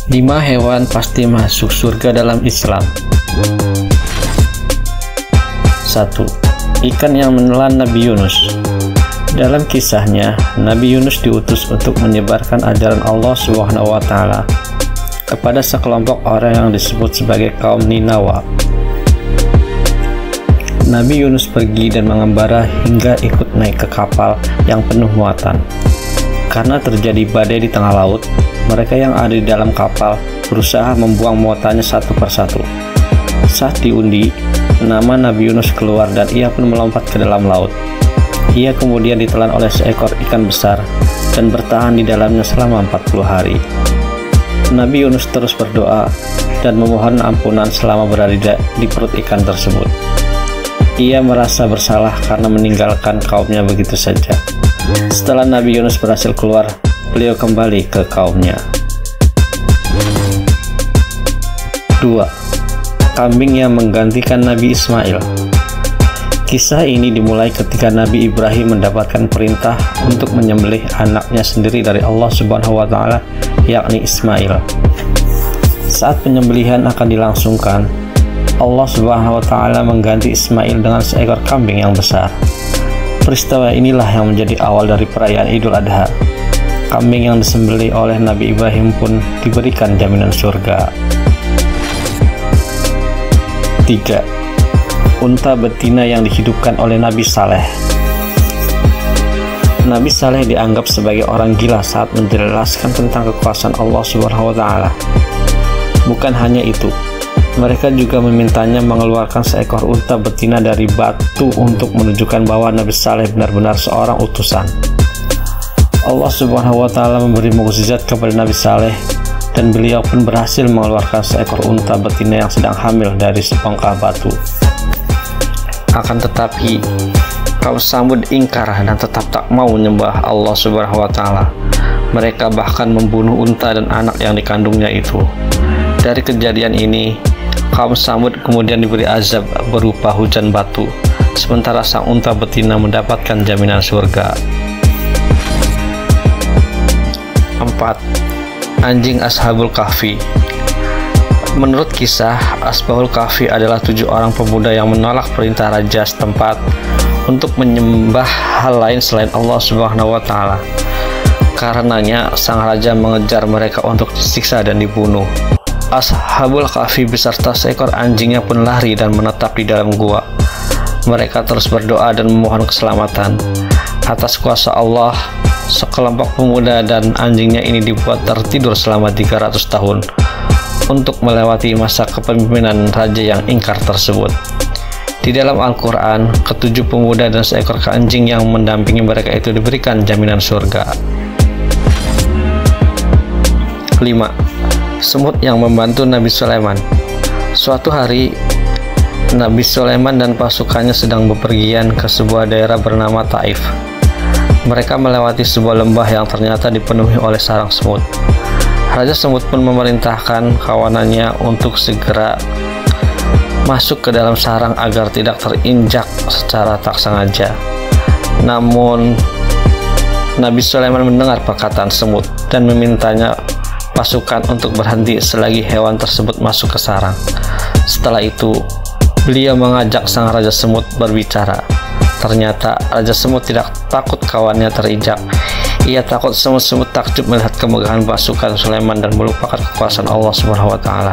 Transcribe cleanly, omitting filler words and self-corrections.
5 hewan pasti masuk surga dalam Islam. 1. Ikan yang menelan Nabi Yunus. Dalam kisahnya, Nabi Yunus diutus untuk menyebarkan ajaran Allah SWT kepada sekelompok orang yang disebut sebagai kaum Ninawa. Nabi Yunus pergi dan mengembara hingga ikut naik ke kapal yang penuh muatan. Karena terjadi badai di tengah laut, mereka yang ada di dalam kapal berusaha membuang muatannya satu persatu. Saat diundi, nama Nabi Yunus keluar dan ia pun melompat ke dalam laut. Ia kemudian ditelan oleh seekor ikan besar dan bertahan di dalamnya selama 40 hari. Nabi Yunus terus berdoa dan memohon ampunan selama berada di perut ikan tersebut. Ia merasa bersalah karena meninggalkan kaumnya begitu saja. Setelah Nabi Yunus berhasil keluar, beliau kembali ke kaumnya. 2. Kambing yang menggantikan Nabi Ismail. Kisah ini dimulai ketika Nabi Ibrahim mendapatkan perintah untuk menyembelih anaknya sendiri dari Allah Subhanahu wa Ta'ala, yakni Ismail. Saat penyembelihan akan dilangsungkan, Allah Subhanahu wa Ta'ala mengganti Ismail dengan seekor kambing yang besar. Peristiwa inilah yang menjadi awal dari perayaan Idul Adha. Kambing yang disembelih oleh Nabi Ibrahim pun diberikan jaminan surga. 3. Unta betina yang dihidupkan oleh Nabi Saleh. Nabi Saleh dianggap sebagai orang gila saat menjelaskan tentang kekuasaan Allah Subhanahu wa Ta'ala. Bukan hanya itu, mereka juga memintanya mengeluarkan seekor unta betina dari batu untuk menunjukkan bahwa Nabi Saleh benar-benar seorang utusan. Allah Subhanahu wa Ta'ala memberi mukjizat kepada Nabi Saleh dan beliau pun berhasil mengeluarkan seekor unta betina yang sedang hamil dari sebongkah batu. Akan tetapi, kaum Samud ingkar dan tetap tak mau menyembah Allah Subhanahu wa Ta'ala. Mereka bahkan membunuh unta dan anak yang dikandungnya itu. Dari kejadian ini, kaum Samud kemudian diberi azab berupa hujan batu, sementara sang unta betina mendapatkan jaminan surga. 4. Anjing Ashabul Kahfi. Menurut kisah, Ashabul Kahfi adalah 7 orang pemuda yang menolak perintah raja setempat untuk menyembah hal lain selain Allah Subhanahu wa Ta'ala. Karenanya, sang raja mengejar mereka untuk disiksa dan dibunuh. Ashabul Kahfi beserta seekor anjingnya pun lari dan menetap di dalam gua. Mereka terus berdoa dan memohon keselamatan. Atas kuasa Allah, sekelompok pemuda dan anjingnya ini dibuat tertidur selama 300 tahun untuk melewati masa kepemimpinan raja yang ingkar tersebut. Di dalam Al-Quran, ketujuh pemuda dan seekor anjing yang mendampingi mereka itu diberikan jaminan surga. 5. Semut yang membantu Nabi Sulaiman. Suatu hari, Nabi Sulaiman dan pasukannya sedang bepergian ke sebuah daerah bernama Taif. Mereka melewati sebuah lembah yang ternyata dipenuhi oleh sarang semut. Raja Semut pun memerintahkan kawanannya untuk segera masuk ke dalam sarang agar tidak terinjak secara tak sengaja. Namun, Nabi Sulaiman mendengar perkataan semut dan memintanya pasukan untuk berhenti selagi hewan tersebut masuk ke sarang. Setelah itu, beliau mengajak sang Raja Semut berbicara. Ternyata Raja Semut tidak takut kawannya terinjak. Ia takut semut-semut takjub melihat kemegahan pasukan Sulaiman dan melupakan kekuasaan Allah Subhanahu wa Ta'ala.